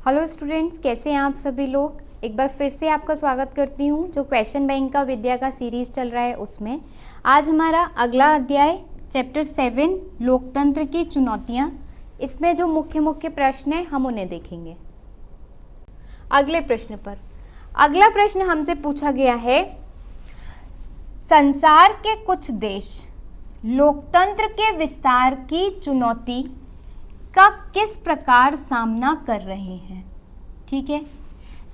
Hello students, कैसे हैं आप सभी लोग। एक बार फिर से आपका स्वागत करती हूं जो क्वेश्चन बैंक का विद्या का सीरीज़ चल रहा है उसमें। आज हमारा अगला अध्याय चैप्टर 7 लोकतंत्र की चुनौतियां। इसमें जो मुख्य मुख्य प्रश्न हैं हम उन्हें देखेंगे। अगले प्रश्न पर अगला प्रश्न हमसे पूछा गया है, संसार के कुछ देश लोकतंत्र के विस्तार की चुनौती का किस प्रकार सामना कर रहे हैं। ठीक है,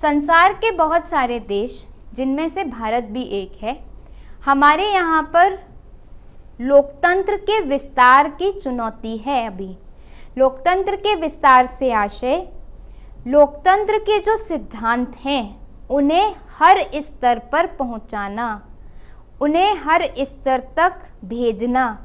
संसार के बहुत सारे देश जिनमें से भारत भी एक है, हमारे यहाँ पर लोकतंत्र के विस्तार की चुनौती है। अभी लोकतंत्र के विस्तार से आशय लोकतंत्र के जो सिद्धांत हैं उन्हें हर स्तर पर पहुँचाना, उन्हें हर स्तर तक भेजना,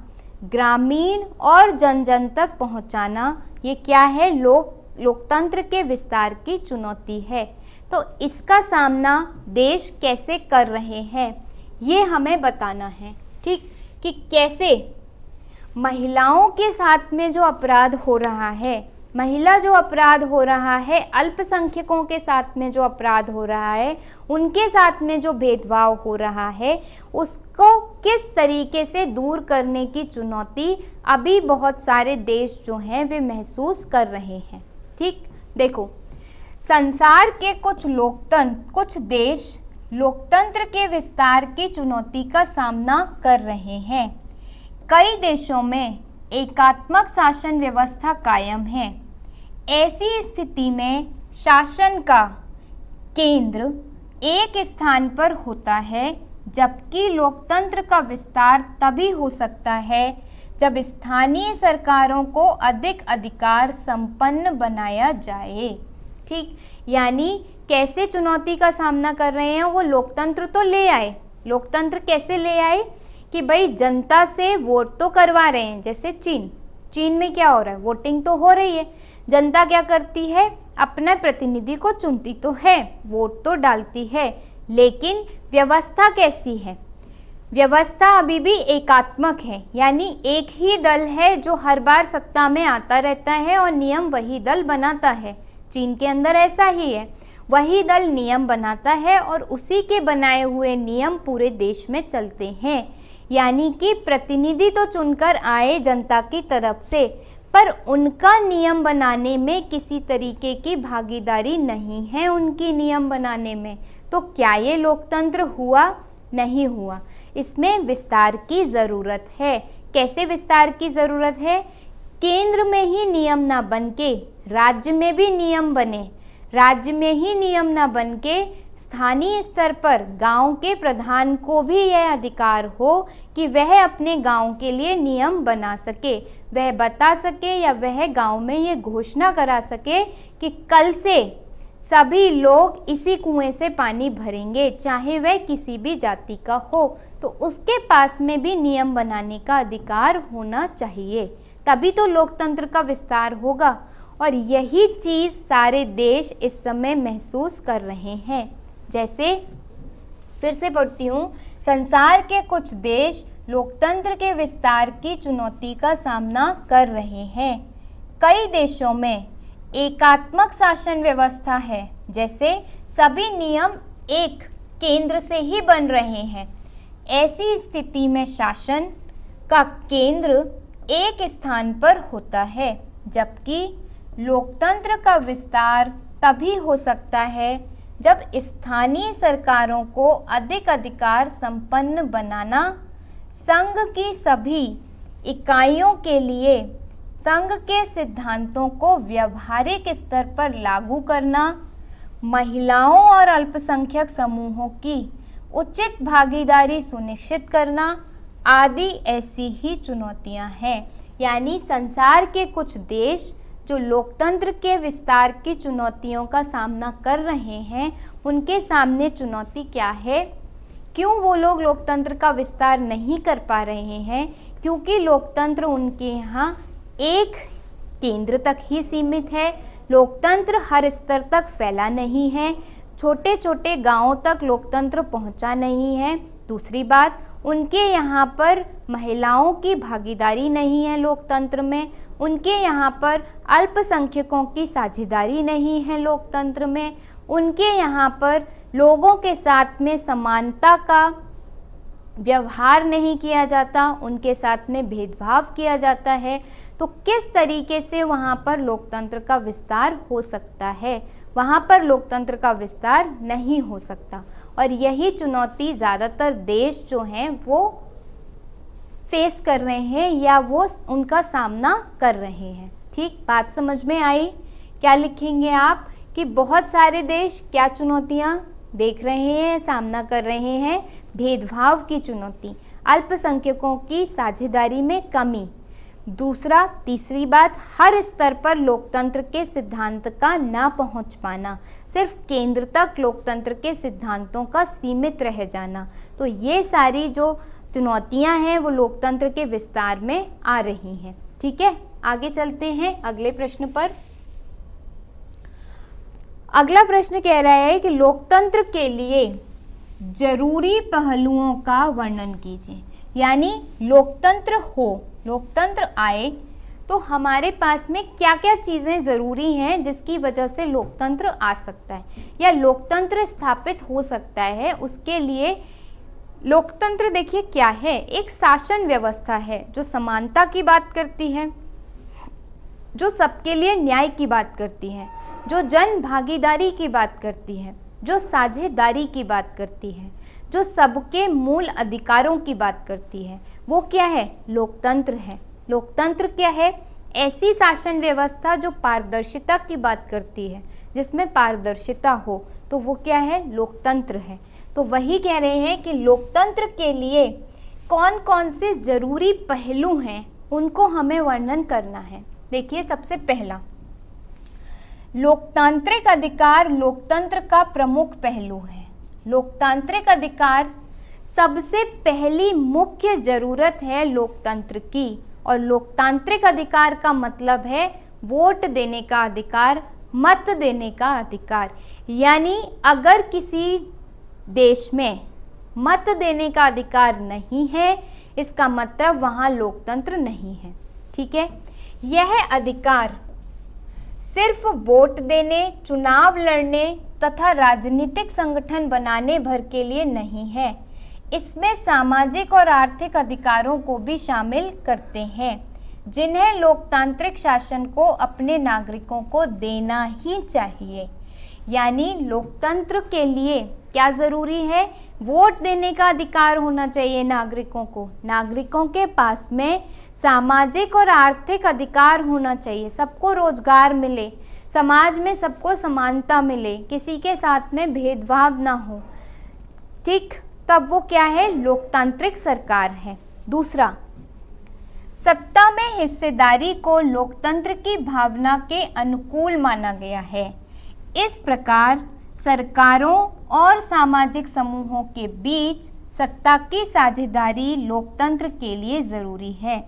ग्रामीण और जन जन तक पहुंचाना, ये क्या है, लोकतंत्र के विस्तार की चुनौती है। तो इसका सामना देश कैसे कर रहे हैं ये हमें बताना है। ठीक, कि कैसे महिलाओं के साथ में जो अपराध हो रहा है, महिला जो अपराध हो रहा है, अल्पसंख्यकों के साथ में जो अपराध हो रहा है, उनके साथ में जो भेदभाव हो रहा है, उसको किस तरीके से दूर करने की चुनौती अभी बहुत सारे देश जो हैं वे महसूस कर रहे हैं। ठीक, देखो, संसार के कुछ देश लोकतंत्र के विस्तार की चुनौती का सामना कर रहे हैं। कई देशों में एकात्मक शासन व्यवस्था कायम है। ऐसी स्थिति में शासन का केंद्र एक स्थान पर होता है, जबकि लोकतंत्र का विस्तार तभी हो सकता है जब स्थानीय सरकारों को अधिक अधिकार संपन्न बनाया जाए। ठीक, यानी कैसे चुनौती का सामना कर रहे हैं, वो लोकतंत्र तो ले आए। लोकतंत्र कैसे ले आए कि भाई जनता से वोट तो करवा रहे हैं। जैसे चीन में क्या हो रहा है, वोटिंग तो हो रही है, जनता क्या करती है, अपने प्रतिनिधि को चुनती तो है, वोट तो डालती है, लेकिन व्यवस्था कैसी है, व्यवस्था अभी भी एकात्मक है। यानी एक ही दल है जो हर बार सत्ता में आता रहता है और नियम वही दल बनाता है। चीन के अंदर ऐसा ही है, वही दल नियम बनाता है और उसी के बनाए हुए नियम पूरे देश में चलते हैं। यानी कि प्रतिनिधि तो चुनकर आए जनता की तरफ से, पर उनका नियम बनाने में किसी तरीके की भागीदारी नहीं है उनकी नियम बनाने में। तो क्या ये लोकतंत्र हुआ? नहीं हुआ। इसमें विस्तार की ज़रूरत है। कैसे विस्तार की ज़रूरत है? केंद्र में ही नियम ना बनके राज्य में भी नियम बने, राज्य में ही नियम ना बनके स्थानीय स्तर पर गांव के प्रधान को भी यह अधिकार हो कि वह अपने गांव के लिए नियम बना सके, वह बता सके या वह गांव में ये घोषणा करा सके कि कल से सभी लोग इसी कुएं से पानी भरेंगे, चाहे वह किसी भी जाति का हो। तो उसके पास में भी नियम बनाने का अधिकार होना चाहिए, तभी तो लोकतंत्र का विस्तार होगा। और यही चीज़ सारे देश इस समय महसूस कर रहे हैं। जैसे फिर से पढ़ती हूँ, संसार के कुछ देश लोकतंत्र के विस्तार की चुनौती का सामना कर रहे हैं। कई देशों में एकात्मक शासन व्यवस्था है, जैसे सभी नियम एक केंद्र से ही बन रहे हैं। ऐसी स्थिति में शासन का केंद्र एक स्थान पर होता है, जबकि लोकतंत्र का विस्तार तभी हो सकता है जब स्थानीय सरकारों को अधिक अधिकार संपन्न बनाना, संघ की सभी इकाइयों के लिए संघ के सिद्धांतों को व्यावहारिक स्तर पर लागू करना, महिलाओं और अल्पसंख्यक समूहों की उचित भागीदारी सुनिश्चित करना आदि ऐसी ही चुनौतियां हैं। यानी संसार के कुछ देश जो लोकतंत्र के विस्तार की चुनौतियों का सामना कर रहे हैं, उनके सामने चुनौती क्या है? क्यों वो लोग लोकतंत्र का विस्तार नहीं कर पा रहे हैं? क्योंकि लोकतंत्र उनके यहाँ एक केंद्र तक ही सीमित है। लोकतंत्र हर स्तर तक फैला नहीं है, छोटे छोटे गांवों तक लोकतंत्र पहुंचा नहीं है। दूसरी बात, उनके यहाँ पर महिलाओं की भागीदारी नहीं है लोकतंत्र में, उनके यहाँ पर अल्पसंख्यकों की साझेदारी नहीं है लोकतंत्र में, उनके यहाँ पर लोगों के साथ में समानता का व्यवहार नहीं किया जाता, उनके साथ में भेदभाव किया जाता है। तो किस तरीके से वहाँ पर लोकतंत्र का विस्तार हो सकता है? वहाँ पर लोकतंत्र का विस्तार नहीं हो सकता। और यही चुनौती ज़्यादातर देश जो हैं वो फेस कर रहे हैं या वो उनका सामना कर रहे हैं। ठीक, बात समझ में आई? क्या लिखेंगे आप कि बहुत सारे देश क्या चुनौतियाँ देख रहे हैं, सामना कर रहे हैं? भेदभाव की चुनौती, अल्पसंख्यकों की साझेदारी में कमी। दूसरा, तीसरी बात, हर स्तर पर लोकतंत्र के सिद्धांत का ना पहुंच पाना, सिर्फ केंद्र तक लोकतंत्र के सिद्धांतों का सीमित रह जाना। तो ये सारी जो चुनौतियां हैं वो लोकतंत्र के विस्तार में आ रही हैं। ठीक है, आगे चलते हैं अगले प्रश्न पर। अगला प्रश्न कह रहा है कि लोकतंत्र के लिए जरूरी पहलुओं का वर्णन कीजिए। यानी लोकतंत्र आए तो हमारे पास में क्या क्या चीज़ें ज़रूरी हैं जिसकी वजह से लोकतंत्र आ सकता है या लोकतंत्र स्थापित हो सकता है। उसके लिए लोकतंत्र देखिए क्या है, एक शासन व्यवस्था है जो समानता की बात करती है, जो सबके लिए न्याय की बात करती है, जो जन भागीदारी की बात करती है, जो साझेदारी की बात करती है, जो सबके मूल अधिकारों की बात करती है। वो क्या है? लोकतंत्र है। लोकतंत्र क्या है? ऐसी शासन व्यवस्था जो पारदर्शिता की बात करती है, जिसमें पारदर्शिता हो, तो वो क्या है? लोकतंत्र है। तो वही कह रहे हैं कि लोकतंत्र के लिए कौन कौन से ज़रूरी पहलू हैं उनको हमें वर्णन करना है। देखिए, सबसे पहला, लोकतांत्रिक अधिकार लोकतंत्र का प्रमुख पहलू है। लोकतांत्रिक अधिकार सबसे पहली मुख्य ज़रूरत है लोकतंत्र की। और लोकतांत्रिक अधिकार का मतलब है वोट देने का अधिकार, मत देने का अधिकार। यानी अगर किसी देश में मत देने का अधिकार नहीं है, इसका मतलब वहाँ लोकतंत्र नहीं है। ठीक है, यह अधिकार सिर्फ वोट देने, चुनाव लड़ने तथा राजनीतिक संगठन बनाने भर के लिए नहीं है, इसमें सामाजिक और आर्थिक अधिकारों को भी शामिल करते हैं जिन्हें लोकतांत्रिक शासन को अपने नागरिकों को देना ही चाहिए। यानी लोकतंत्र के लिए क्या ज़रूरी है? वोट देने का अधिकार होना चाहिए नागरिकों को, नागरिकों के पास में सामाजिक और आर्थिक अधिकार होना चाहिए, सबको रोजगार मिले, समाज में सबको समानता मिले, किसी के साथ में भेदभाव ना हो। ठीक, तब वो क्या है? लोकतांत्रिक सरकार है। दूसरा, सत्ता में हिस्सेदारी को लोकतंत्र की भावना के अनुकूल माना गया है। इस प्रकार सरकारों और सामाजिक समूहों के बीच सत्ता की साझेदारी लोकतंत्र के लिए ज़रूरी है।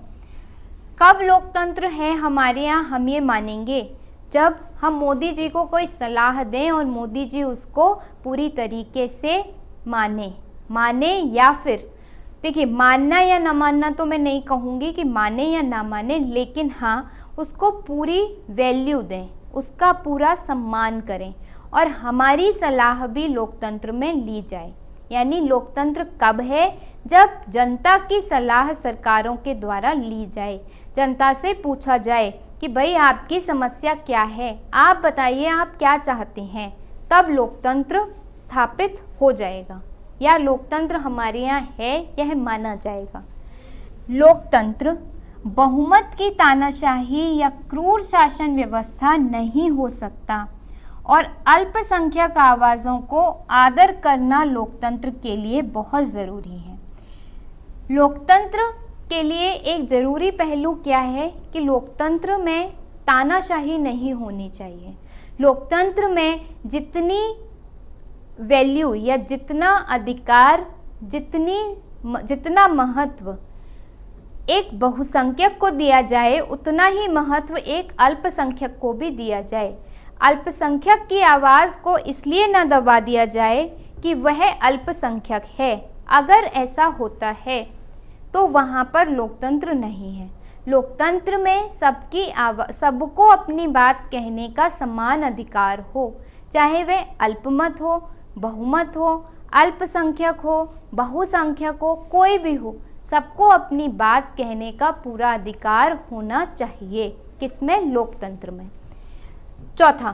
कब लोकतंत्र है हमारे यहाँ हम ये मानेंगे जब हम मोदी जी को कोई सलाह दें और मोदी जी उसको पूरी तरीके से माने या फिर देखिए, मानना या ना मानना तो मैं नहीं कहूँगी कि माने या ना माने, लेकिन हाँ उसको पूरी वैल्यू दें, उसका पूरा सम्मान करें और हमारी सलाह भी लोकतंत्र में ली जाए। यानी लोकतंत्र कब है? जब जनता की सलाह सरकारों के द्वारा ली जाए, जनता से पूछा जाए कि भाई आपकी समस्या क्या है, आप बताइए आप क्या चाहते हैं, तब लोकतंत्र स्थापित हो जाएगा या लोकतंत्र हमारे यहाँ है यह माना जाएगा। लोकतंत्र बहुमत की तानाशाही या क्रूर शासन व्यवस्था नहीं हो सकता और अल्पसंख्यक आवाज़ों को आदर करना लोकतंत्र के लिए बहुत ज़रूरी है। लोकतंत्र के लिए एक ज़रूरी पहलू क्या है कि लोकतंत्र में तानाशाही नहीं होनी चाहिए। लोकतंत्र में जितनी वैल्यू या जितना अधिकार, जितना महत्व एक बहुसंख्यक को दिया जाए, उतना ही महत्व एक अल्पसंख्यक को भी दिया जाए। अल्पसंख्यक की आवाज़ को इसलिए न दबा दिया जाए कि वह अल्पसंख्यक है। अगर ऐसा होता है तो वहाँ पर लोकतंत्र नहीं है। लोकतंत्र में सबको अपनी बात कहने का समान अधिकार हो, चाहे वह अल्पमत हो, बहुमत हो, अल्पसंख्यक हो, बहुसंख्यक हो, कोई भी हो, सबको अपनी बात कहने का पूरा अधिकार होना चाहिए। किसमें? लोकतंत्र में। चौथा,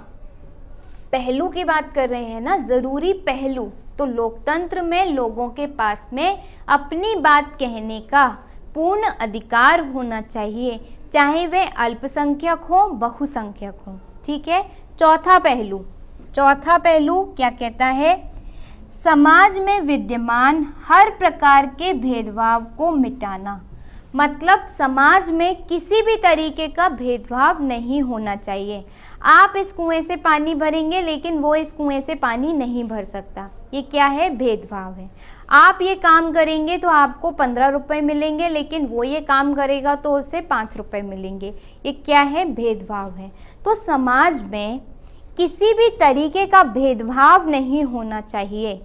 पहलू की बात कर रहे हैं ना, जरूरी पहलू। तो लोकतंत्र में लोगों के पास में अपनी बात कहने का पूर्ण अधिकार होना चाहिए, चाहे वे अल्पसंख्यक हो, बहुसंख्यक हो। ठीक है। चौथा पहलू क्या कहता है? समाज में विद्यमान हर प्रकार के भेदभाव को मिटाना। मतलब समाज में किसी भी तरीके का भेदभाव नहीं होना चाहिए। आप इस कुएं से पानी भरेंगे लेकिन वो इस कुएं से पानी नहीं भर सकता, ये क्या है? भेदभाव है। आप ये काम करेंगे तो आपको 15 रुपये मिलेंगे, लेकिन वो ये काम करेगा तो उसे 5 रुपये मिलेंगे, ये क्या है? भेदभाव है। तो समाज में किसी भी तरीके का भेदभाव नहीं होना चाहिए,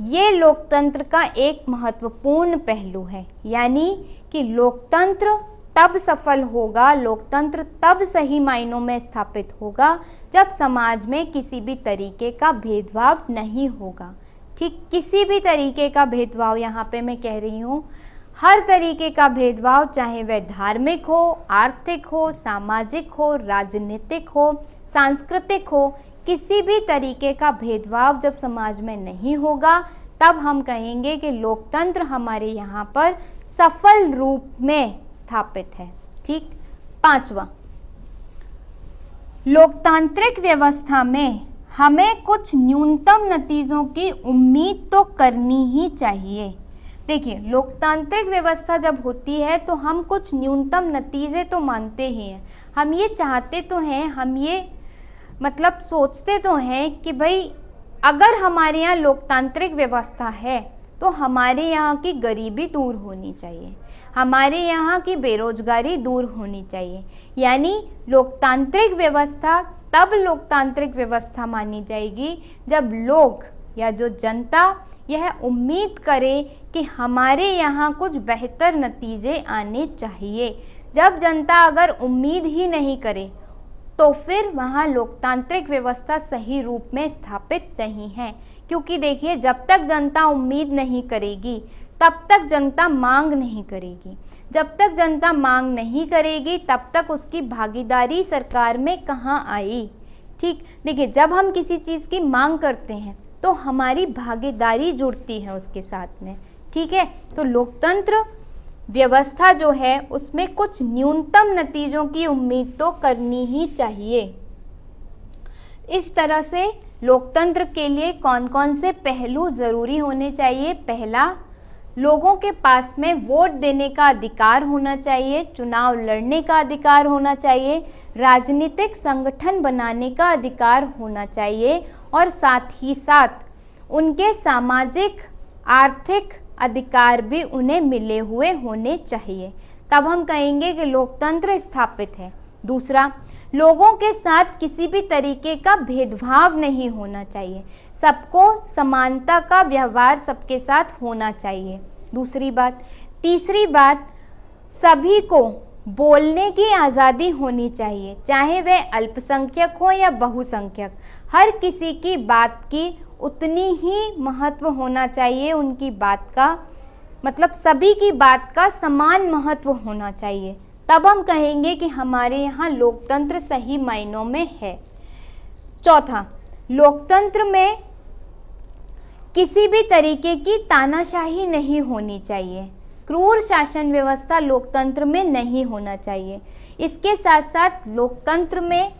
ये लोकतंत्र का एक महत्वपूर्ण पहलू है। यानी कि लोकतंत्र तब सफल होगा, लोकतंत्र तब सही मायनों में स्थापित होगा जब समाज में किसी भी तरीके का भेदभाव नहीं होगा। ठीक, किसी भी तरीके का भेदभाव, यहाँ पे मैं कह रही हूँ हर तरीके का भेदभाव, चाहे वह धार्मिक हो, आर्थिक हो, सामाजिक हो, राजनीतिक हो, सांस्कृतिक हो, किसी भी तरीके का भेदभाव जब समाज में नहीं होगा तब हम कहेंगे कि लोकतंत्र हमारे यहाँ पर सफल रूप में स्थापित है। ठीक। पांचवा, लोकतांत्रिक व्यवस्था में हमें कुछ न्यूनतम नतीजों की उम्मीद तो करनी ही चाहिए। देखिए, लोकतांत्रिक व्यवस्था जब होती है तो हम कुछ न्यूनतम नतीजे तो मानते ही हैं, हम ये चाहते तो हैं, हम ये मतलब सोचते तो हैं कि भाई अगर हमारे यहाँ लोकतांत्रिक व्यवस्था है तो हमारे यहाँ की गरीबी दूर होनी चाहिए, हमारे यहाँ की बेरोजगारी दूर होनी चाहिए। यानी लोकतांत्रिक व्यवस्था तब लोकतांत्रिक व्यवस्था मानी जाएगी जब लोग या जो जनता यह उम्मीद करे कि हमारे यहाँ कुछ बेहतर नतीजे आने चाहिए। जब जनता अगर उम्मीद ही नहीं करे तो फिर वहाँ लोकतांत्रिक व्यवस्था सही रूप में स्थापित नहीं है। क्योंकि देखिए, जब तक जनता उम्मीद नहीं करेगी तब तक जनता मांग नहीं करेगी, जब तक जनता मांग नहीं करेगी तब तक उसकी भागीदारी सरकार में कहाँ आई। ठीक, देखिए, जब हम किसी चीज़ की मांग करते हैं तो हमारी भागीदारी जुड़ती है उसके साथ में। ठीक है। तो लोकतंत्र व्यवस्था जो है उसमें कुछ न्यूनतम नतीजों की उम्मीद तो करनी ही चाहिए। इस तरह से लोकतंत्र के लिए कौन कौन से पहलू जरूरी होने चाहिए? पहला, लोगों के पास में वोट देने का अधिकार होना चाहिए, चुनाव लड़ने का अधिकार होना चाहिए, राजनीतिक संगठन बनाने का अधिकार होना चाहिए और साथ ही साथ उनके सामाजिक आर्थिक अधिकार भी उन्हें मिले हुए होने चाहिए, तब हम कहेंगे कि लोकतंत्र स्थापित है। दूसरा, लोगों के साथ किसी भी तरीके का भेदभाव नहीं होना चाहिए, सबको समानता का व्यवहार सबके साथ होना चाहिए। दूसरी बात। तीसरी बात, सभी को बोलने की आज़ादी होनी चाहिए, चाहे वह अल्पसंख्यक हो या बहुसंख्यक, हर किसी की बात की उतनी ही महत्व होना चाहिए, उनकी बात का मतलब सभी की बात का समान महत्व होना चाहिए, तब हम कहेंगे कि हमारे यहाँ लोकतंत्र सही मायनों में है। चौथा, लोकतंत्र में किसी भी तरीके की तानाशाही नहीं होनी चाहिए, क्रूर शासन व्यवस्था लोकतंत्र में नहीं होना चाहिए। इसके साथ साथ लोकतंत्र में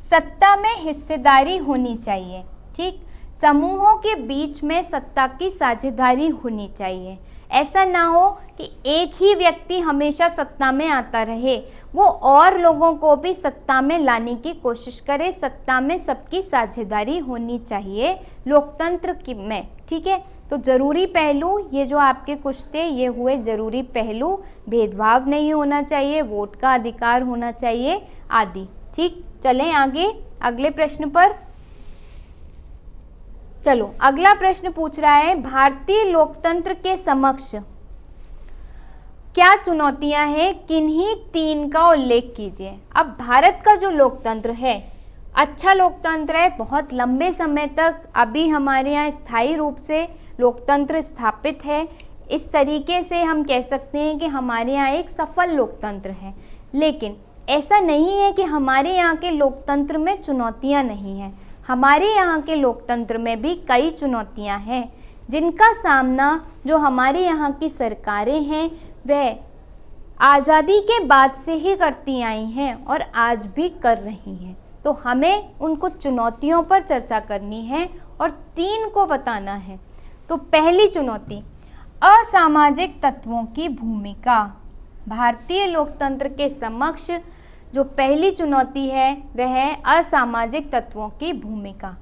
सत्ता में हिस्सेदारी होनी चाहिए। ठीक, समूहों के बीच में सत्ता की साझेदारी होनी चाहिए। ऐसा ना हो कि एक ही व्यक्ति हमेशा सत्ता में आता रहे, वो और लोगों को भी सत्ता में लाने की कोशिश करे। सत्ता में सबकी साझेदारी होनी चाहिए लोकतंत्र की में। ठीक है। तो ज़रूरी पहलू ये जो आपके कुछ थे ये हुए ज़रूरी पहलू, भेदभाव नहीं होना चाहिए, वोट का अधिकार होना चाहिए आदि। ठीक, चलें आगे अगले प्रश्न पर। चलो, अगला प्रश्न पूछ रहा है, भारतीय लोकतंत्र के समक्ष क्या चुनौतियां हैं, किन्हीं 3 का उल्लेख कीजिए। अब भारत का जो लोकतंत्र है अच्छा लोकतंत्र है, बहुत लंबे समय तक अभी हमारे यहाँ स्थायी रूप से लोकतंत्र स्थापित है। इस तरीके से हम कह सकते हैं कि हमारे यहाँ एक सफल लोकतंत्र है। लेकिन ऐसा नहीं है कि हमारे यहाँ के लोकतंत्र में चुनौतियाँ नहीं हैं। हमारे यहाँ के लोकतंत्र में भी कई चुनौतियाँ हैं जिनका सामना जो हमारे यहाँ की सरकारें हैं वह आज़ादी के बाद से ही करती आई हैं और आज भी कर रही हैं। तो हमें उन कुछ चुनौतियों पर चर्चा करनी है और 3 को बताना है। तो पहली चुनौती, असामाजिक तत्वों की भूमिका। भारतीय लोकतंत्र के समक्ष जो पहली चुनौती है वह है असामाजिक तत्वों की भूमिका।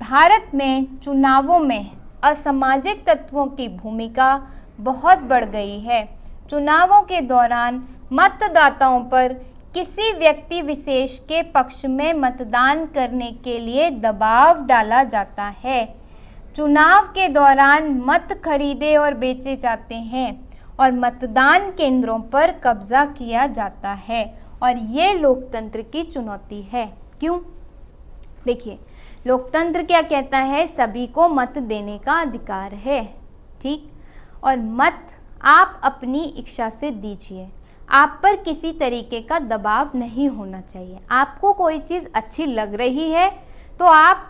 भारत में चुनावों में असामाजिक तत्वों की भूमिका बहुत बढ़ गई है। चुनावों के दौरान मतदाताओं पर किसी व्यक्ति विशेष के पक्ष में मतदान करने के लिए दबाव डाला जाता है। चुनाव के दौरान मत खरीदे और बेचे जाते हैं और मतदान केंद्रों पर कब्जा किया जाता है और ये लोकतंत्र की चुनौती है। क्यों? देखिए, लोकतंत्र क्या कहता है, सभी को मत देने का अधिकार है, ठीक, और मत आप अपनी इच्छा से दीजिए। आप पर किसी तरीके का दबाव नहीं होना चाहिए। आपको कोई चीज़ अच्छी लग रही है तो आप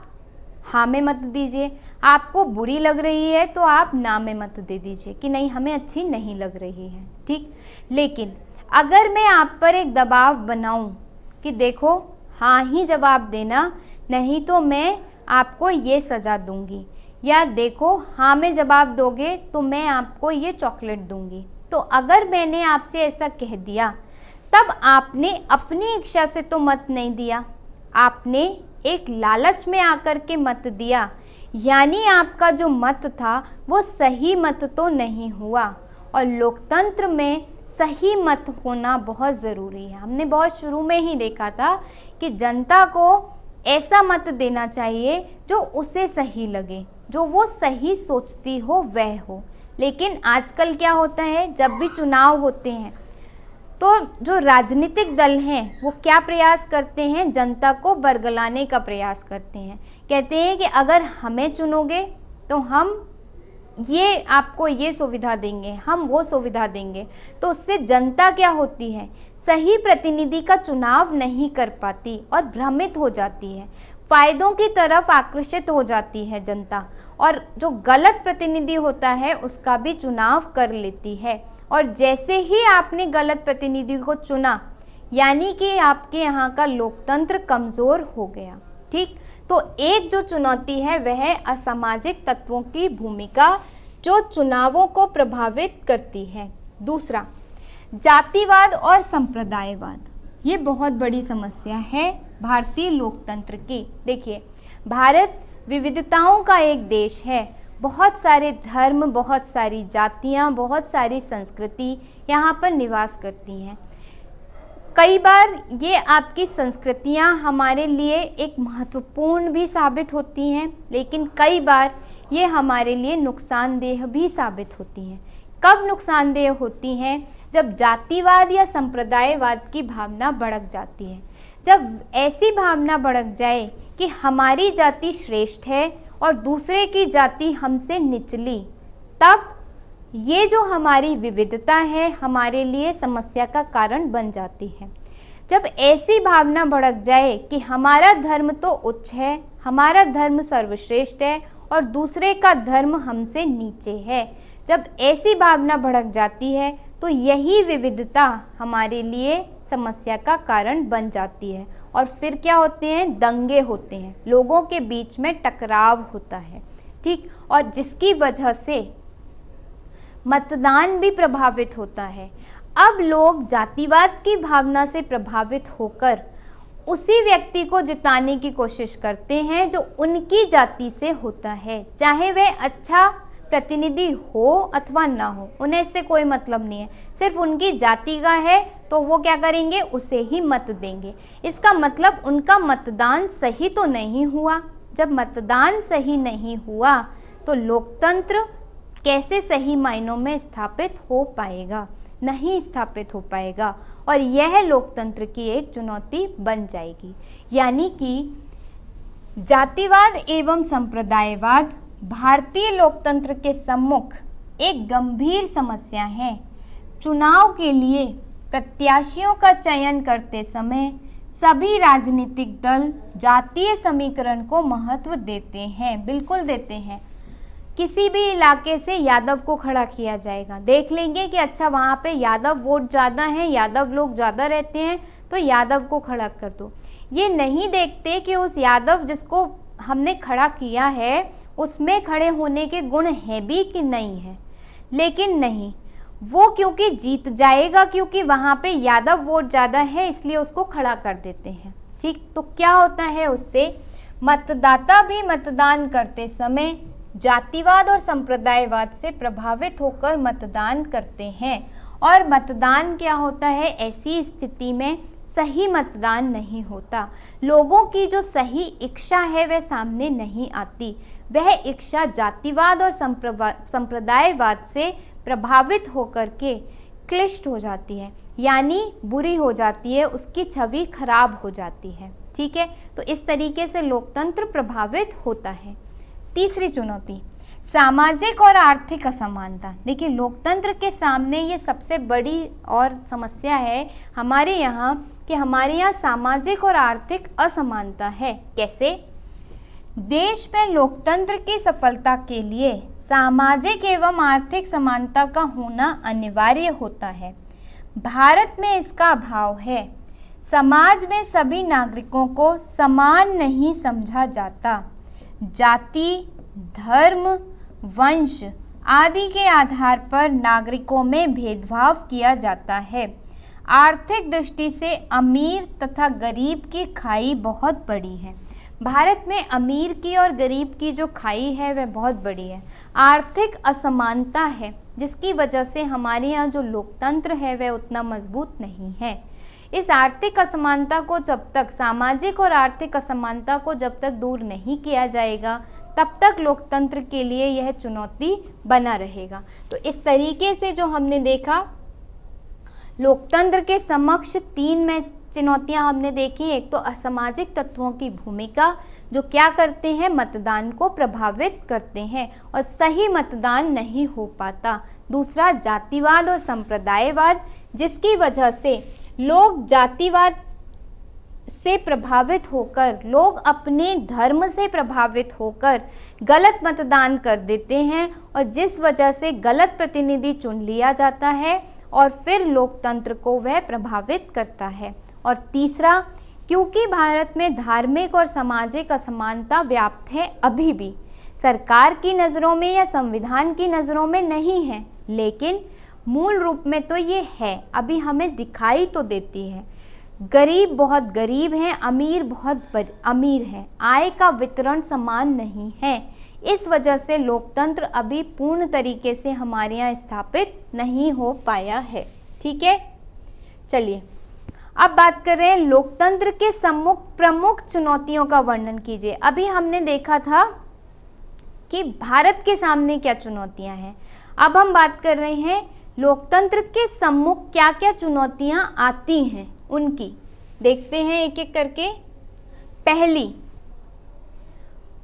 हाँ में मत दीजिए, आपको बुरी लग रही है तो आप ना में मत दे दीजिए कि नहीं हमें अच्छी नहीं लग रही है, ठीक। लेकिन अगर मैं आप पर एक दबाव बनाऊं कि देखो हाँ ही जवाब देना, नहीं तो मैं आपको ये सज़ा दूंगी, या देखो हाँ में जवाब दोगे तो मैं आपको ये चॉकलेट दूंगी, तो अगर मैंने आपसे ऐसा कह दिया तब आपने अपनी इच्छा से तो मत नहीं दिया, आपने एक लालच में आकर के मत दिया, यानी आपका जो मत था वो सही मत तो नहीं हुआ। और लोकतंत्र में सही मत होना बहुत ज़रूरी है। हमने बहुत शुरू में ही देखा था कि जनता को ऐसा मत देना चाहिए जो उसे सही लगे, जो वो सही सोचती हो वह हो। लेकिन आजकल क्या होता है, जब भी चुनाव होते हैं तो जो राजनीतिक दल हैं वो क्या प्रयास करते हैं, जनता को बरगलाने का प्रयास करते हैं। कहते हैं कि अगर हमें चुनोगे तो हम ये आपको ये सुविधा देंगे, हम वो सुविधा देंगे। तो उससे जनता क्या होती है, सही प्रतिनिधि का चुनाव नहीं कर पाती और भ्रमित हो जाती है, फ़ायदों की तरफ आकर्षित हो जाती है जनता, और जो गलत प्रतिनिधि होता है उसका भी चुनाव कर लेती है। और जैसे ही आपने गलत प्रतिनिधि को चुना यानी कि आपके यहाँ का लोकतंत्र कमज़ोर हो गया, ठीक। तो एक जो चुनौती है वह है असामाजिक तत्वों की भूमिका जो चुनावों को प्रभावित करती है। दूसरा, जातिवाद और संप्रदायवाद, ये बहुत बड़ी समस्या है भारतीय लोकतंत्र की। देखिए, भारत विविधताओं का एक देश है, बहुत सारे धर्म, बहुत सारी जातियाँ, बहुत सारी संस्कृति यहाँ पर निवास करती हैं। कई बार ये आपकी संस्कृतियाँ हमारे लिए एक महत्वपूर्ण भी साबित होती हैं, लेकिन कई बार ये हमारे लिए नुकसानदेह भी साबित होती हैं। कब नुकसानदेह होती हैं? जब जातिवाद या संप्रदायवाद की भावना भड़क जाती है। जब ऐसी भावना भड़क जाए कि हमारी जाति श्रेष्ठ है और दूसरे की जाति हमसे निचली, तब ये जो हमारी विविधता है हमारे लिए समस्या का कारण बन जाती है। जब ऐसी भावना भड़क जाए कि हमारा धर्म तो उच्च है, हमारा धर्म सर्वश्रेष्ठ है और दूसरे का धर्म हमसे नीचे है, जब ऐसी भावना भड़क जाती है तो यही विविधता हमारे लिए समस्या का कारण बन जाती है। और फिर क्या होते हैं, दंगे होते हैं, लोगों के बीच में टकराव होता है, ठीक। और जिसकी वजह से मतदान भी प्रभावित होता है। अब लोग जातिवाद की भावना से प्रभावित होकर उसी व्यक्ति को जिताने की कोशिश करते हैं जो उनकी जाति से होता है, चाहे वह अच्छा प्रतिनिधि हो अथवा ना हो, उन्हें इससे कोई मतलब नहीं है। सिर्फ उनकी जाति का है तो वो क्या करेंगे, उसे ही मत देंगे। इसका मतलब उनका मतदान सही तो नहीं हुआ। जब मतदान सही नहीं हुआ तो लोकतंत्र कैसे सही मायनों में स्थापित हो पाएगा। नहीं स्थापित हो पाएगा और यह लोकतंत्र की एक चुनौती बन जाएगी। यानी कि जातिवाद एवं संप्रदायवाद भारतीय लोकतंत्र के सम्मुख एक गंभीर समस्या है। चुनाव के लिए प्रत्याशियों का चयन करते समय सभी राजनीतिक दल जातीय समीकरण को महत्व देते हैं, बिल्कुल देते हैं। किसी भी इलाके से यादव को खड़ा किया जाएगा, देख लेंगे कि अच्छा वहाँ पे यादव वोट ज़्यादा हैं, यादव लोग ज़्यादा रहते हैं, तो यादव को खड़ा कर दो। ये नहीं देखते कि उस यादव जिसको हमने खड़ा किया है उसमें खड़े होने के गुण हैं भी कि नहीं है। लेकिन नहीं, वो क्योंकि जीत जाएगा, क्योंकि वहाँ पे यादव वोट ज़्यादा है, इसलिए उसको खड़ा कर देते हैं। ठीक, तो क्या होता है उससे, मतदाता भी मतदान करते समय जातिवाद और संप्रदायवाद से प्रभावित होकर मतदान करते हैं। और मतदान क्या होता है, ऐसी स्थिति में सही मतदान नहीं होता। लोगों की जो सही इच्छा है वह सामने नहीं आती, वह इच्छा जातिवाद और संप्रदायवाद से प्रभावित होकर के क्लिष्ट हो जाती है, यानी बुरी हो जाती है, उसकी छवि खराब हो जाती है। ठीक है, तो इस तरीके से लोकतंत्र प्रभावित होता है। तीसरी चुनौती, सामाजिक और आर्थिक असमानता। देखिए, लोकतंत्र के सामने ये सबसे बड़ी और समस्या है हमारे यहाँ कि हमारे यहाँ सामाजिक और आर्थिक असमानता है। कैसे? देश में लोकतंत्र की सफलता के लिए सामाजिक एवं आर्थिक समानता का होना अनिवार्य होता है। भारत में इसका अभाव है। समाज में सभी नागरिकों को समान नहीं समझा जाता। जाति, धर्म, वंश आदि के आधार पर नागरिकों में भेदभाव किया जाता है। आर्थिक दृष्टि से अमीर तथा गरीब की खाई बहुत बड़ी है। भारत में अमीर की और गरीब की जो खाई है वह बहुत बड़ी है। आर्थिक असमानता है, जिसकी वजह से हमारे यहाँ जो लोकतंत्र है वह उतना मजबूत नहीं है। इस आर्थिक असमानता को जब तक, सामाजिक और आर्थिक असमानता को जब तक दूर नहीं किया जाएगा, तब तक लोकतंत्र के लिए यह चुनौती बना रहेगा। तो इस तरीके से जो हमने देखा, लोकतंत्र के समक्ष 3 में चुनौतियां हमने देखी। एक तो असामाजिक तत्वों की भूमिका, जो क्या करते हैं, मतदान को प्रभावित करते हैं और सही मतदान नहीं हो पाता। दूसरा, जातिवाद और संप्रदायवाद, जिसकी वजह से लोग जातिवाद से प्रभावित होकर, लोग अपने धर्म से प्रभावित होकर गलत मतदान कर देते हैं और जिस वजह से गलत प्रतिनिधि चुन लिया जाता है और फिर लोकतंत्र को वह प्रभावित करता है। और तीसरा, क्योंकि भारत में धार्मिक और सामाजिक असमानता व्याप्त है, अभी भी सरकार की नज़रों में या संविधान की नज़रों में नहीं है, लेकिन मूल रूप में तो ये है, अभी हमें दिखाई तो देती है। गरीब बहुत गरीब हैं, अमीर बहुत अमीर हैं, आय का वितरण समान नहीं है। इस वजह से लोकतंत्र अभी पूर्ण तरीके से हमारे यहाँ स्थापित नहीं हो पाया है। ठीक है, चलिए अब बात कर रहे हैं लोकतंत्र के सम्मुख प्रमुख चुनौतियों का वर्णन कीजिए। अभी हमने देखा था कि भारत के सामने क्या चुनौतियां हैं, अब हम बात कर रहे हैं लोकतंत्र के सम्मुख क्या क्या चुनौतियां आती हैं, उनकी देखते हैं एक एक करके।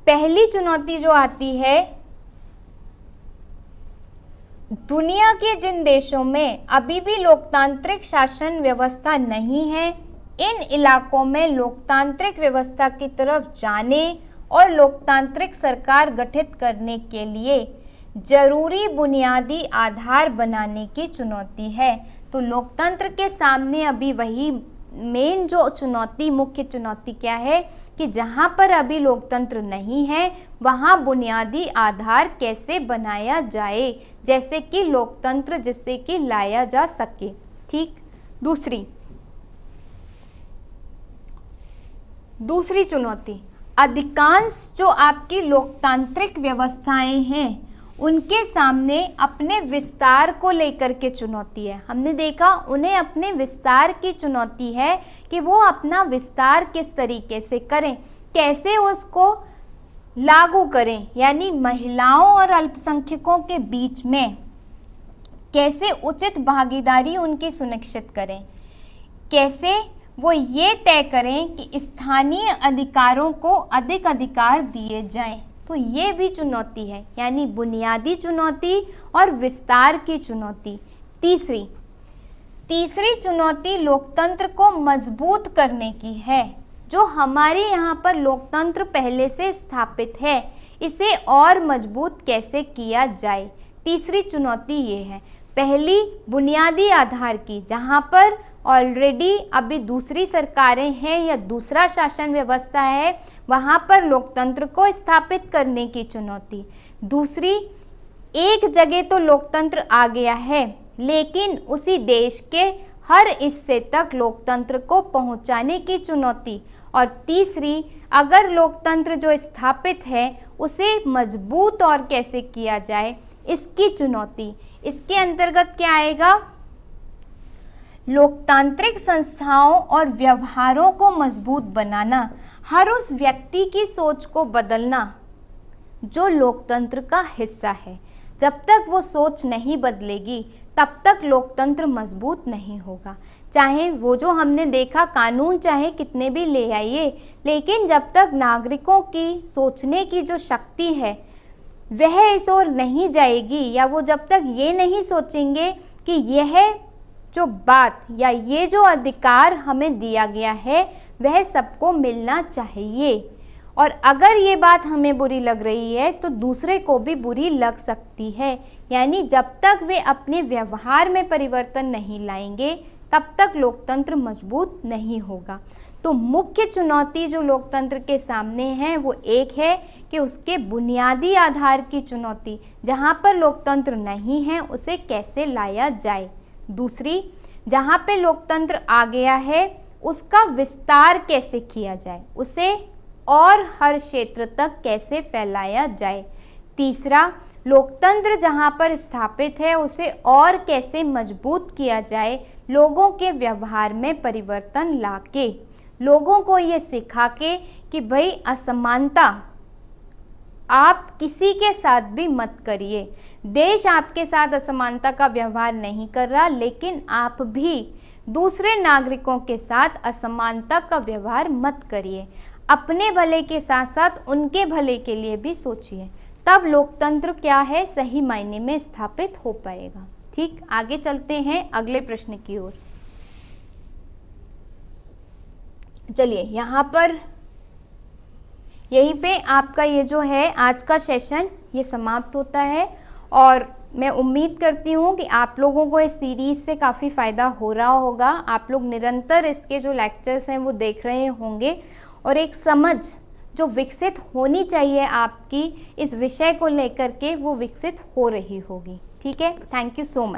पहली चुनौती जो आती है, दुनिया के जिन देशों में अभी भी लोकतांत्रिक शासन व्यवस्था नहीं है, इन इलाकों में लोकतांत्रिक व्यवस्था की तरफ जाने और लोकतांत्रिक सरकार गठित करने के लिए जरूरी बुनियादी आधार बनाने की चुनौती है। तो लोकतंत्र के सामने अभी वही मेन जो चुनौती, मुख्य चुनौती क्या है कि जहाँ पर अभी लोकतंत्र नहीं है वहाँ बुनियादी आधार कैसे बनाया जाए, जैसे कि लोकतंत्र जिससे कि लाया जा सके। ठीक, दूसरी चुनौती, अधिकांश जो आपकी लोकतांत्रिक व्यवस्थाएं हैं उनके सामने अपने विस्तार को लेकर के चुनौती है। हमने देखा उन्हें अपने विस्तार की चुनौती है कि वो अपना विस्तार किस तरीके से करें, कैसे उसको लागू करें, यानी महिलाओं और अल्पसंख्यकों के बीच में कैसे उचित भागीदारी उनकी सुनिश्चित करें, कैसे वो ये तय करें कि स्थानीय अधिकारों को अधिक अधिकार दिए जाएं। तो ये भी चुनौती है, यानी बुनियादी चुनौती और विस्तार की चुनौती। तीसरी चुनौती लोकतंत्र को मजबूत करने की है। जो हमारे यहाँ पर लोकतंत्र पहले से स्थापित है, इसे और मजबूत कैसे किया जाए। तीसरी चुनौती ये है, पहली बुनियादी आधार की, जहाँ पर ऑलरेडी अभी दूसरी सरकारें हैं या दूसरा शासन व्यवस्था है, वहाँ पर लोकतंत्र को स्थापित करने की चुनौती। दूसरी, एक जगह तो लोकतंत्र आ गया है, लेकिन उसी देश के हर हिस्से तक लोकतंत्र को पहुँचाने की चुनौती। और तीसरी, अगर लोकतंत्र जो स्थापित है उसे मजबूत और कैसे किया जाए, इसकी चुनौती। इसके अंतर्गत क्या आएगा? लोकतांत्रिक संस्थाओं और व्यवहारों को मजबूत बनाना, हर उस व्यक्ति की सोच को बदलना जो लोकतंत्र का हिस्सा है। जब तक वो सोच नहीं बदलेगी तब तक लोकतंत्र मजबूत नहीं होगा। चाहे वो जो हमने देखा कानून चाहे कितने भी ले आइए, लेकिन जब तक नागरिकों की सोचने की जो शक्ति है वह इस ओर नहीं जाएगी, या वो जब तक ये नहीं सोचेंगे कि यह जो बात या ये जो अधिकार हमें दिया गया है वह सबको मिलना चाहिए, और अगर ये बात हमें बुरी लग रही है तो दूसरे को भी बुरी लग सकती है। यानी जब तक वे अपने व्यवहार में परिवर्तन नहीं लाएंगे तब तक लोकतंत्र मजबूत नहीं होगा। तो मुख्य चुनौती जो लोकतंत्र के सामने है वो एक है कि उसके बुनियादी आधार की चुनौती, जहाँ पर लोकतंत्र नहीं है उसे कैसे लाया जाए। दूसरी, जहाँ पे लोकतंत्र आ गया है उसका विस्तार कैसे किया जाए, उसे और हर क्षेत्र तक कैसे फैलाया जाए। तीसरा, लोकतंत्र जहाँ पर स्थापित है उसे और कैसे मजबूत किया जाए, लोगों के व्यवहार में परिवर्तन लाके, लोगों को ये सिखा के कि भाई असमानता आप किसी के साथ भी मत करिए। देश आपके साथ असमानता का व्यवहार नहीं कर रहा, लेकिन आप भी दूसरे नागरिकों के साथ असमानता का व्यवहार मत करिए। अपने भले के साथ साथ उनके भले के लिए भी सोचिए, तब लोकतंत्र क्या है सही मायने में स्थापित हो पाएगा। ठीक, आगे चलते हैं अगले प्रश्न की ओर। चलिए, यहाँ पर यहीं पे आपका ये जो है आज का सेशन ये समाप्त होता है, और मैं उम्मीद करती हूँ कि आप लोगों को इस सीरीज़ से काफ़ी फ़ायदा हो रहा होगा। आप लोग निरंतर इसके जो लेक्चर्स हैं वो देख रहे होंगे, और एक समझ जो विकसित होनी चाहिए आपकी इस विषय को लेकर के वो विकसित हो रही होगी। ठीक है, थैंक यू सो मच।